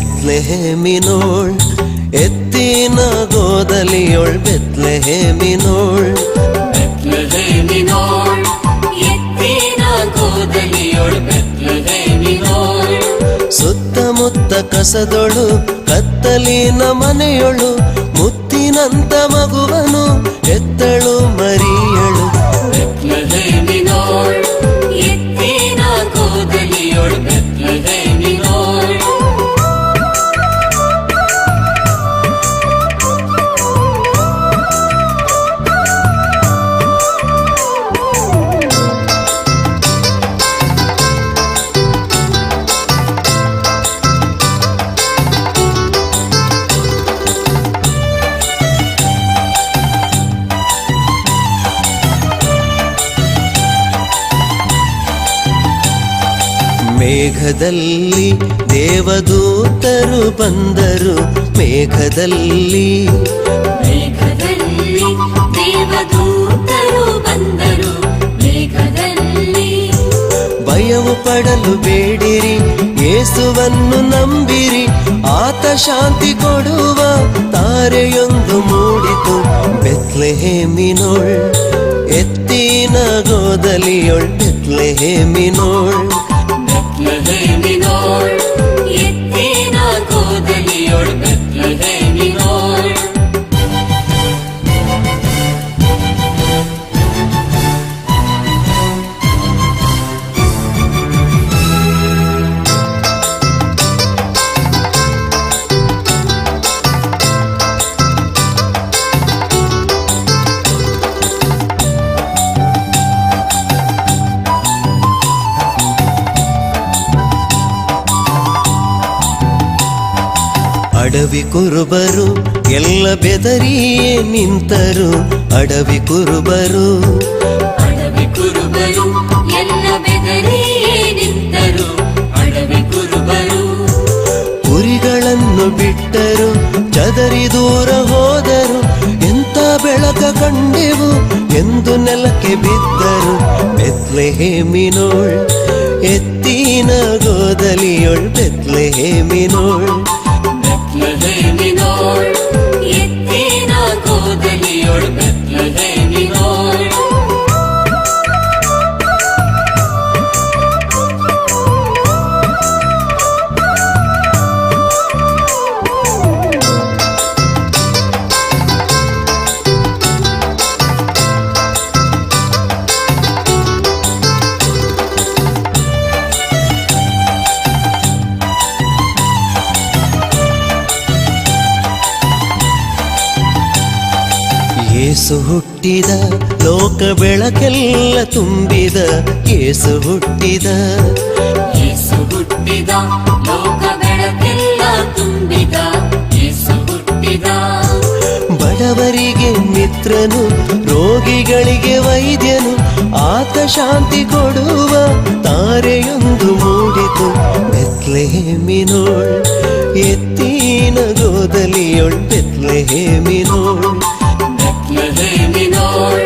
ಬೆತ್ಲೆಹೇಮಿನೋಳ್ ಎತ್ತಿನ ಗೋದಲಿಯೊಳ್ ಬೆತ್ಲೆಹೇಮಿನೋಳ್ ಬೆತ್ಲೆಹೇಮಿನೋಳ್ ಎತ್ತಿನ ಗೋದಲಿಯೊಳ್ ಬೆತ್ಲೆಹೇಮಿನೋಳ್ ಸುತ್ತಮುತ್ತ ಕಸದೊಳು ಕತ್ತಲಿನ ಮನೆಯೊಳು ಮುತ್ತಿನಂತ ಮಗುವನು ಎತ್ತಳು ಮರಿಯಳು ಬೆತ್ಲೆಹೇಮಿನೋಳ್ ಎತ್ತಿನ ಗೋದಲಿಯೊಳ್ ಬೆತ್ಲೆಹೇಮಿನೋಳ್ ಮೇಘದಲ್ಲಿ ದೇವದೂತರು ಬಂದರು ಮೇಘದಲ್ಲಿ ದೇವದೂತರು ಬಂದರು ಮೇಘದಲ್ಲಿ ಭಯವು ಪಡಲು ಬೇಡಿರಿ ಯೇಸುವನ್ನು ನಂಬಿರಿ ಆತ ಶಾಂತಿ ಕೊಡುವ ತಾರೆಯೊಂದು ಮೂಡಿತು ಬೆತ್ಲೆಹೇಮಿನೋಳ್ ಎತ್ತಿನ ಗೋದಲಿಯೊಳ್ ಬೆತ್ಲೆಹೇಮಿನೋಳ್ ಬೆತ್ಲೆಹೇಮಿನೋಳ್ ಎತ್ತಿನ ಗೋದಲಿಯೊಳ್ ಬೆತ್ಲೆಹೇಮಿನೋಳ್ ಅಡವಿ ಕುರುಬರು ಎಲ್ಲ ಬೆದರಿಯೇ ನಿಂತರು ಅಡವಿ ಕುರುಬರು ಎಲ್ಲ ಬೆದರಿಯೇ ನಿಂತರು ಅಡವಿ ಕುರುಬರು ಕುರಿಗಳನ್ನು ಬಿಟ್ಟರು ಚದರಿ ದೂರ ಹೋದರು ಎಂತ ಬೆಳಕ ಕಂಡೆವು ಎಂದು ನೆಲಕ್ಕೆ ಬಿದ್ದರು ಬೆತ್ಲೆಹೇಮಿನೋಳ್ ಎತ್ತಿನ ಗೋದಲಿಯೊಳ್ ಬೆತ್ಲೆಹೇಮಿನೋಳ್ ಬೆತ್ಲೆಹೇಮಿನೋಳ್ ಎತ್ತಿನ ಗೋದಲಿಯೊಳ್ ಬೆತ್ಲೆಹೇಮಿನೋಳ್ ಯೇಸು ಹುಟ್ಟಿದ ಲೋಕ ಬೆಳಕೆಲ್ಲ ತುಂಬಿದ ಯೇಸು ಹುಟ್ಟಿದ ಲೋಕ ಬೆಳಕೆಲ್ಲ ತುಂಬಿದ ಯೇಸು ಹುಟ್ಟಿದ ಬಡವರಿಗೆ ಮಿತ್ರನು ರೋಗಿಗಳಿಗೆ ವೈದ್ಯನು ಆತ ಶಾಂತಿ ಕೊಡುವ ತಾರೆಯೊಂದು ಮೂಡಿತು ಬೆತ್ಲೆಹೇಮಿನೋಳ್ ಎತ್ತಿನ ಗೋದಲಿಯೊಳ್ ಬೆತ್ಲೆಹೇಮಿನೋಳ್ ಬೆತ್ಲೆಹೇಮಿನೋಳ್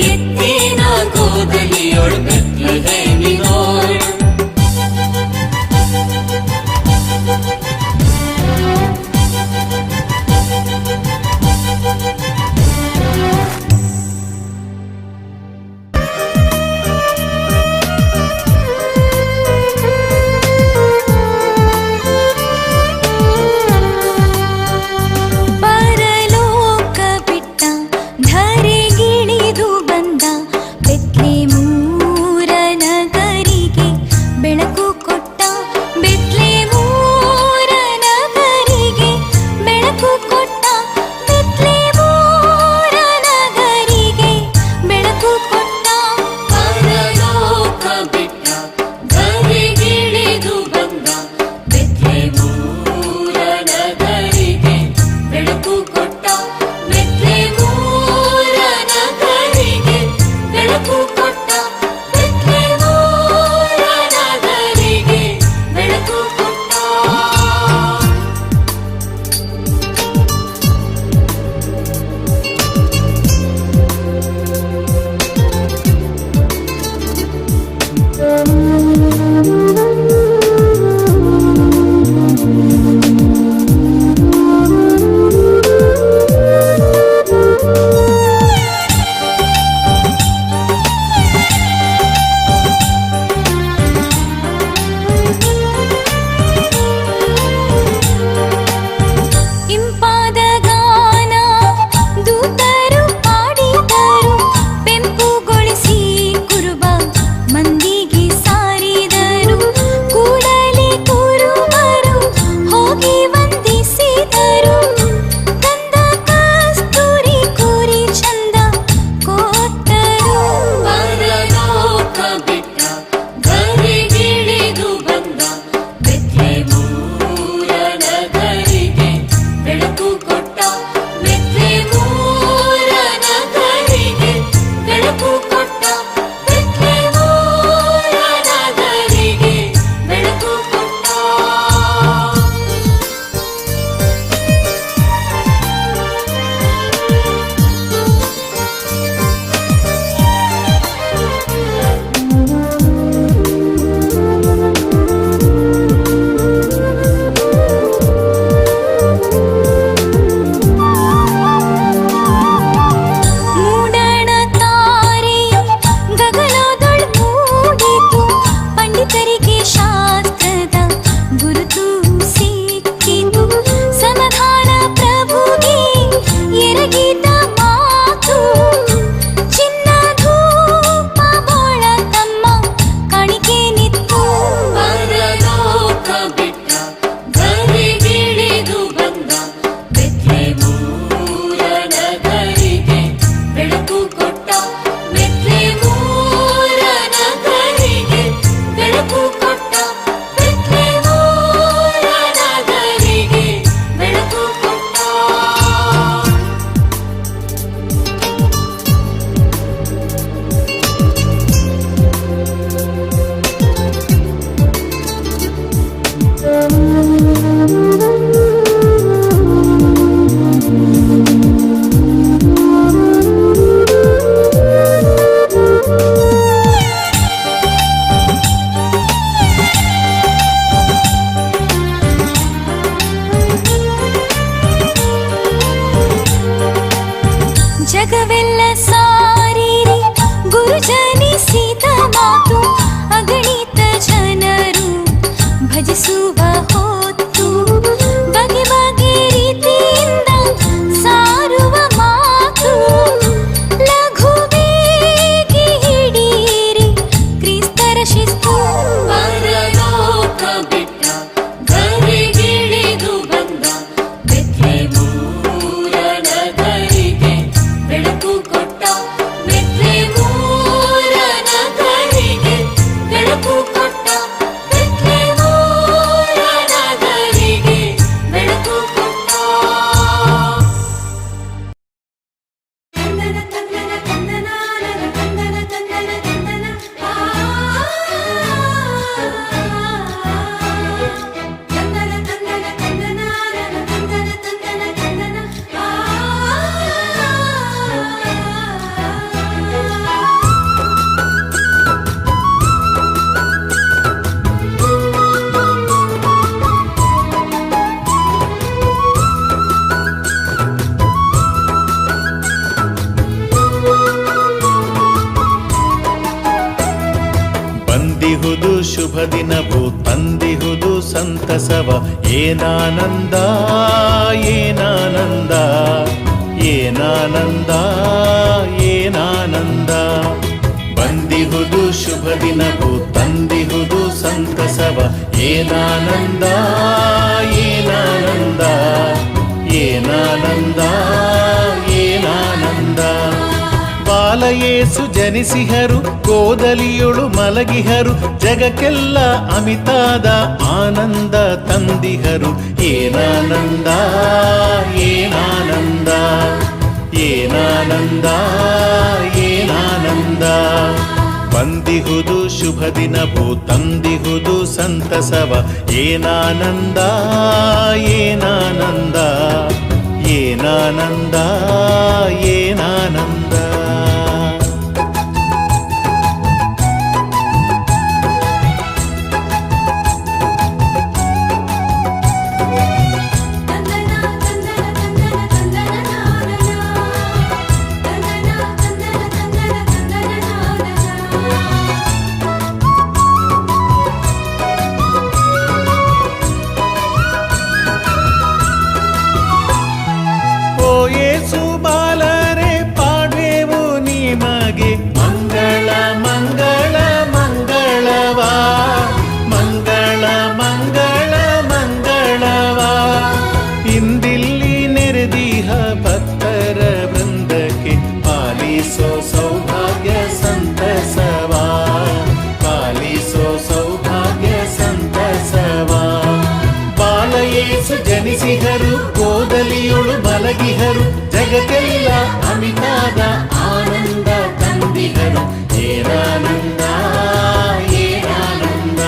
ಎತ್ತಿನ ಗೋದಲಿಯೊಳ್ ಬೆತ್ಲೆಹೇಮಿನೋಳ್ ಸ್ತುತಿಸುವ ಹೊತ್ತು ಬಗೆ ಬಗೆ ರೀತಿಯಿಂದ ಸಾರುವ ಮಾತು ಲಘುವೇಗಿ ಹಿಡೀರಿ ಕ್ರಿಸ್ತರ ಶಿಸ್ತು. ಪರಲೋಕ ಬಿಟ್ಟ ಧರೆಗಿಳಿದು ಬಂದ ಬೆತ್ಲೆಹೇಮೂರ ನಗರಿಗೆ ಬೆಳಕು ಕೊಟ್ಟ. ಬೆತ್ಲೆಹೇಮೂರ ನಗರಿಗೆ ಬೆಳಕು ಕೊಟ್ಟ. ಬೆತ್ಲೆಹೇಮೂರ ನಗರಿಗೆ ಬೆಳಕು ಕೊಟ್ಟ. ತಂದನ ತಂದನ ತಂದನ ತಂದನ ತಂದನ ತಂದನ ಆ ತಂದನ ತಂದನ ತಂದನ ತಂದನ ತಂದನ ತಂದನ ಆ ಬಂದಿಹುದು ಶುಭ ದಿನವು ತಂದಿಹುದು ಸಂತಸವ ಏನಾನಂದ ಏನಾನಂದ ಏನಾನಂದ ಏನಾನಂದ. ಬಂದಿಹುದು ಶುಭ ದಿನವು ತಂದಿಹುದು ಸಂತಸವ ಏನಾನಂದ ಏನಾನಂದ ಏನಾನಂದ ಏನಾನಂದ. ಬಾಲಯೇಸು ಜನಿಸಿಹರು ಕೋದಲಿಯೊಳು ಮಲಗಿಹರು ಜಗಕ್ಕೆಲ್ಲ ಅಮಿತಾದ ಆನಂದ ತಂದಿಹರು ಏನಾನಂದ ಏನಾನಂದ ಏನಾನಂದ ಏನಾನಂದ. ಬಂದಿಹುದು ಶುಭ ದಿನವು ತಂದಿಹುದು ಸಂತಸವ ಏನಾನಂದ ಏನಾನಂದ ಏನಾನಂದ ಏನಾನಂದ. ತಂದನ ತಂದನ ತಂದನ ತಂದನ ನಾನನ ತಂದನ ತಂದನ ತಂದನ ತಂದನ ನಾನನ. ಓ ಯೇಸು ಬಾಲರೆ ಪಾಡುವೆವು ನಿಮಗೆ ಮಂಗಳ ಮಂಗಳ ಮಂಗಳವಾ ಮಂಗಳ ಮಂಗಳ ಮಂಗಳವಾ. ಇಂದಿಲ್ಲಿ ನೆರೆದಿಹ ಭಕ್ತರ ವೃಂದಕ್ಕೆ ಪಾಲಿಸೋ ಸೌಭಾಗ್ಯ ಸಂತಸವಾ ಪಾಲಿಸೋ ಸೌಭಾಗ್ಯ ಸಂತಸವಾ. ಬಾಲಯೇಸು ಜನಿಸಿಹರು ಕೋದಲಿಯೊಳು ಮಲಗಿಹರು ಜಗಕ್ಕೆಲ್ಲ ಅಮಿತಾದ ಆನಂದ ತಂದಿಹರು ಏನಾನಂದ ಏನಾನಂದ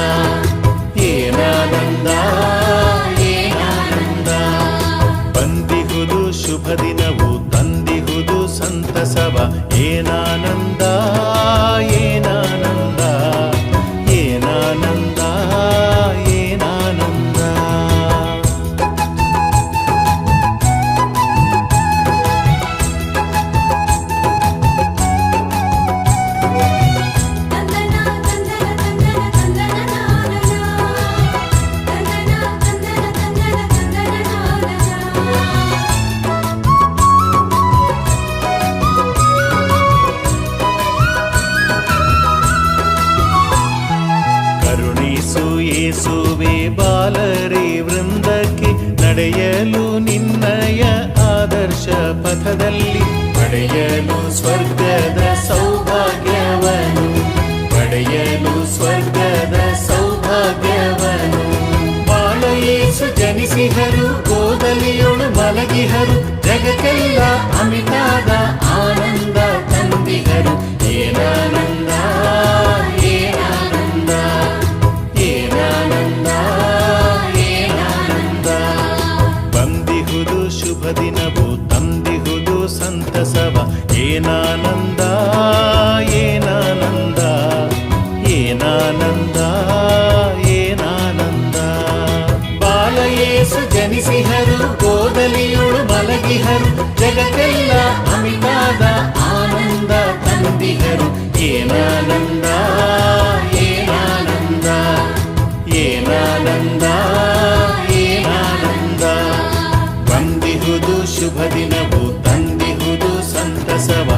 ಏನಾನಂದ ಏನಾನಂದ. ಬಂದಿಹುದು ಶುಭ ದಿನವು ತಂದಿಹುದು ಸಂತಸವ ಏನಾನಂದ ಏನಾನಂದ ಏನಾನಂದ ಏನಾನಂದ. ತಂದನ ತಂದನ ತಂದನ ತಂದನ ನಾನನ ತಂದನ ತಂದನ ತಂದನ ತಂದನ ನಾನನ. ಕರುಣಿಸು ಯೇಸುವೆ ಬಾಲರಿ ವೃಂದಕ್ಕೆ ನಡೆಯಲು ನಿನ್ನಯ ಆದರ್ಶ ಪಥದಲ್ಲಿ ಪಡೆಯಲು ಸ್ವರ್ಗದ ಸೌಭಾಗ್ಯವನು ಪಡೆಯಲು ಸ್ವರ್ಗದ ಸೌಭಾಗ್ಯವನು. ಬಾಲಯೇಸು ಜನಿಸಿಹರು ಕೋದಲಿಯೊಳು ಮಲಗಿಹರು ಜಗಕ್ಕೆಲ್ಲ ಅಮಿತಾದ ಆನಂದ ತಂದಿಹರು ಏನಾನಂದ ಏನಾನಂದ ಏನಾನಂದ ಏನಾನಂದ. ಬಂದಿಹುದು ಶುಭ ದಿನವು ತಂದಿಹುದು ಸಂತಸವ ಏನಾನಂದ ಏನಾನಂದ ಏನಾನಂದ ಏನಾನಂದ. ಬಾಲಯೇಸು ಜನಿಸಿಹರು ಕೋದಲಿಯೊಳು ಮಲಗಿಹರು ಜಗಕ್ಕೆಲ್ಲ ಅಮಿತಾದ ಆನಂದ ತಂದಿಹರು ಏನಾನಂದ ಏನಾನಂದ ಏನಾನಂದ ಏನಾನಂದ ಏನಾನಂದ. ಬಂದಿಹುದು ಶುಭ ದಿನವು ತಂದಿಹುದು ಸಂತಸವ.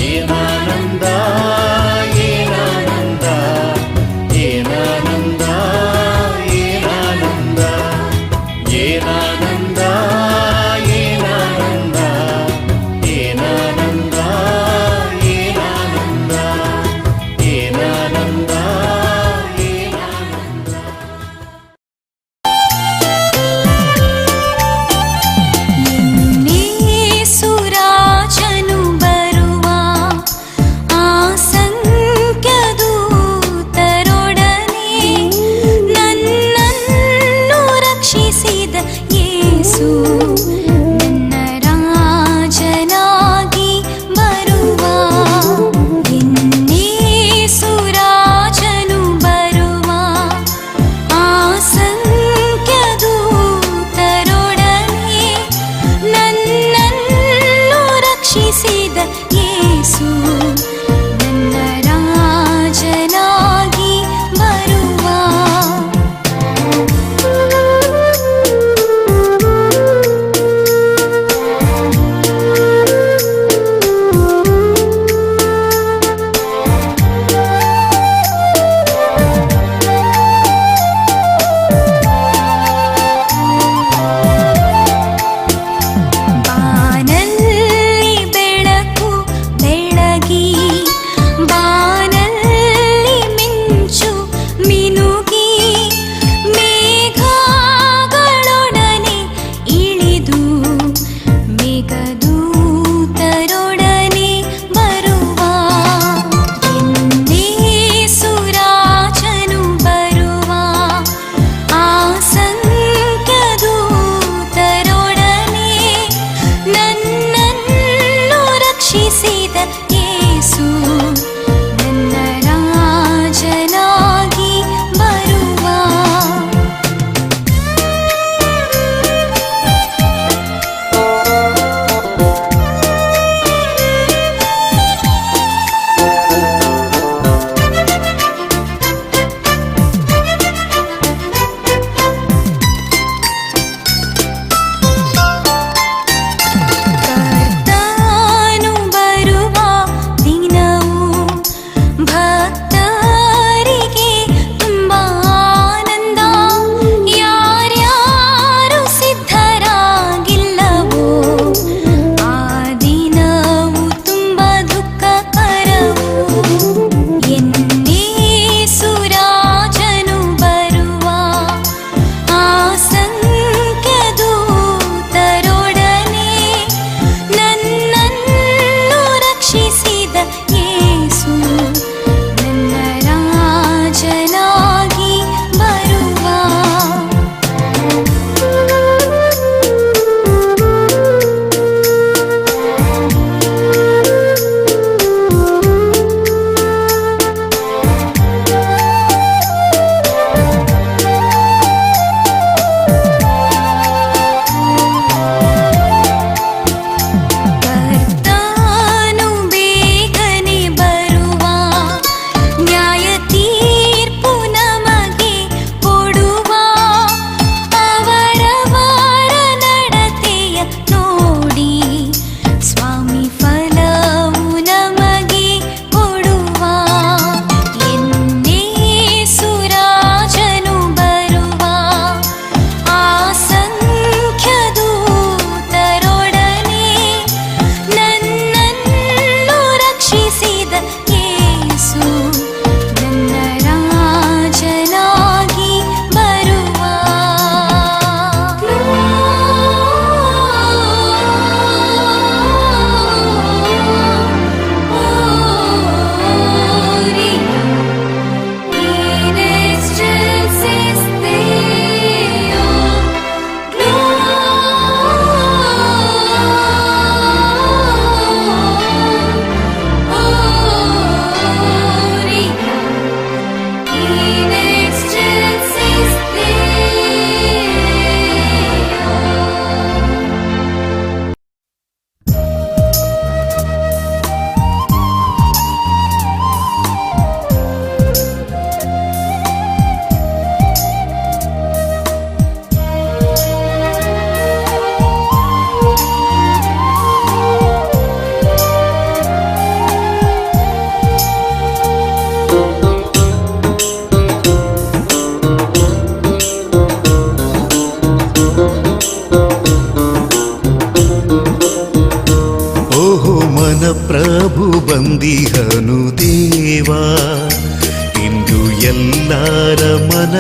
ಏನಾನಂದ ಏನಾನಂದ ಏನಾನಂದ ಏನಾನಂದ ಏನಾನಂದ ಏನಾನಂದ ಏನಾನಂದ ಏನಾನಂದ ಏನಾನಂದ ಏನಾನಂದ. ಯೇಸುರಾಜನು ಬರುವ ಆ ಸಂಗ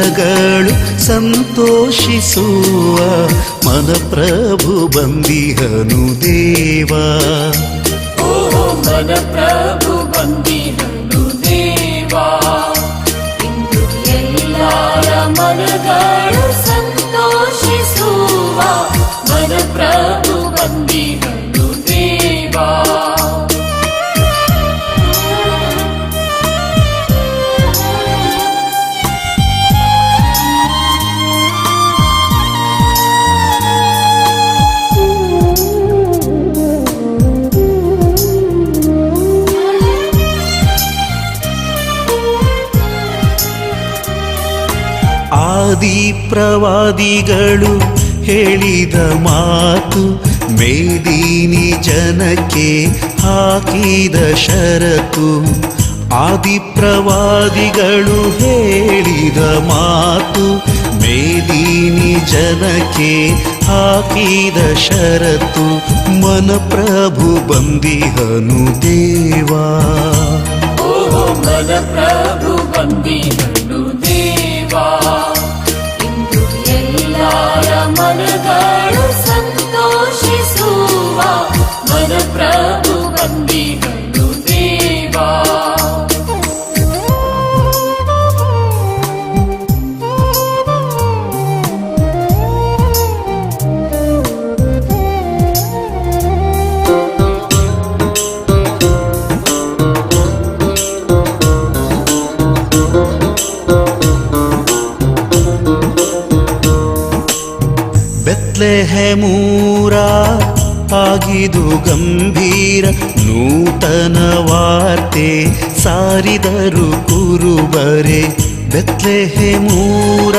ಮನಗಳು ಸಂತೋಷಿಸುವ ಮನಪ್ರಭು ಬಂದಿಹನು ದೇವಾ. ಮನ ಪ್ರಭು ಬಂದಿಹನು ದೇವಾ. ಇಂದು ಎಲ್ಲರ ಮನಗಳು ಸಂತೋಷಿಸುವ ಮನ ಪ್ರಭು ಬಂದಿಹನು ದೇವಾ. ಆದಿ ಪ್ರವಾದಿಗಳು ಹೇಳಿದ ಮಾತು, ಮೇದಿನಿ ಜನಕ್ಕೆ ಹಾಕಿದ ಷರತ್ತು. ಆದಿ ಪ್ರವಾದಿಗಳು ಹೇಳಿದ ಮಾತು, ಮೇದಿನಿ ಜನಕ್ಕೆ ಹಾಕಿದ ಷರತ್ತು. ಮನಪ್ರಭು ಬಂದಿಹನು ದೇವಾ. ಮನ ಪ್ರಭು ಬಂದಿಹನು ದೇವಾ. ಇಂದು ಎಲ್ಲರ ಮನಗಳು ಸಂತೋಷಿಸುವ ಮನ ಪ್ರಭು ಬಂದಿಹನು ದೇವಾ. ಬೆತ್ಲೆಹೆಮೂರ ಆಗಿದು ಗಂಭೀರ ನೂತನ ವಾರ್ತೆ ಸಾರಿದರು ಕುರುಬರೆ. ಬೆತ್ಲೆಹೆಮೂರ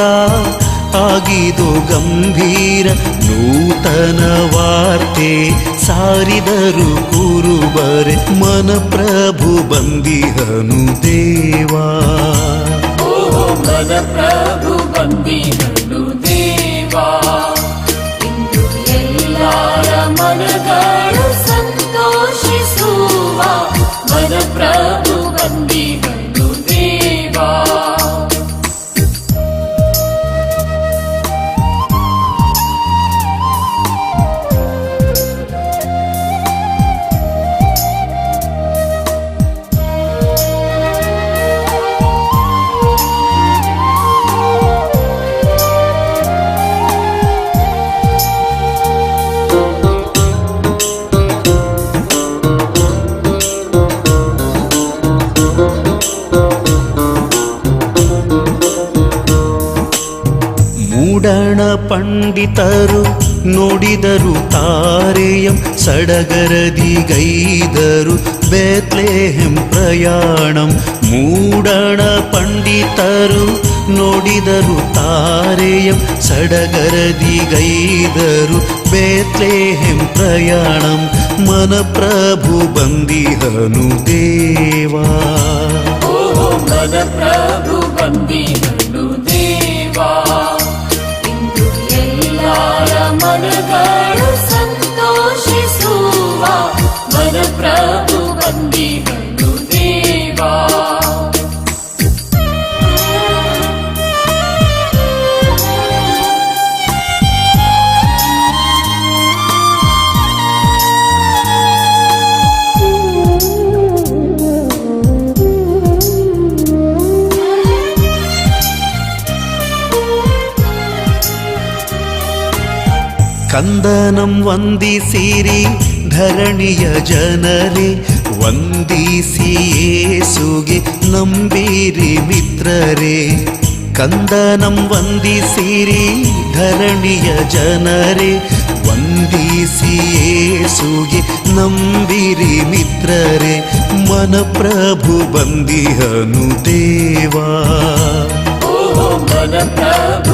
ಆಗಿದು ಗಂಭೀರ ನೂತನ ವಾರ್ತೆ ಸಾರಿದರು ಕುರುಬರೆ. ಮನಪ್ರಭು ಬಂದಿಹನು ದೇವಾ. ಮನ ಪ್ರಭು ಬಂದಿಹನು ದೇವಾ. ಇಂದು ಎಲ್ಲರ ಮನಗಳು ಸಂತೋಷಿಸುವ ಮನ ಪ್ರಭು ಬಂದಿಹನು ದೇವಾ. ಮೂಡಣ ಪಂಡಿತರು ನೋಡಿದರು ತಾರೆಯಂ, ಸಡಗರದಿ ಗೈದರು ಬೇತ್ಲೆಹೆಂ ಪ್ರಯಾಣಂ. ಮೂಡಣ ಪಂಡಿತರು ನೋಡಿದರು ತಾರೆಯಂ, ಸಡಗರದಿ ಗೈದರು ಬೇತ್ಲೆಹೆಂ ಪ್ರಯಾಣಂ. ಮನಪ್ರಭು ಬಂದಿಹನು ದೇವಾ. ಮನ ಪ್ರಭು ಬಂದಿಹನು ದೇವಾ. ಇಂದು ಎಲ್ಲರ ಮನಗಳು ಸಂತೋಷಿಸುವ ಮನ ಪ್ರಭು ಬಂದಿಹನು ದೇವಾ. ಕಂದನಂ ವಂದಿಸಿರಿ ಧರಣಿಯ ಜನರೇ, ವಂದಿಸಿ ಯೇಸುಗೆ ನಂಬಿರಿ ಮಿತ್ರರೇ. ಕಂದನಂ ವಂದಿಸಿರಿ ಧರಣಿಯ ಜನರೇ, ವಂದಿಸಿ ಯೇಸುಗೆ ನಂಬಿರಿ ಮಿತ್ರರೇ. ಮನಪ್ರಭು ಬಂದಿಹನು ದೇವಾ. ಮನ ಪ್ರಭು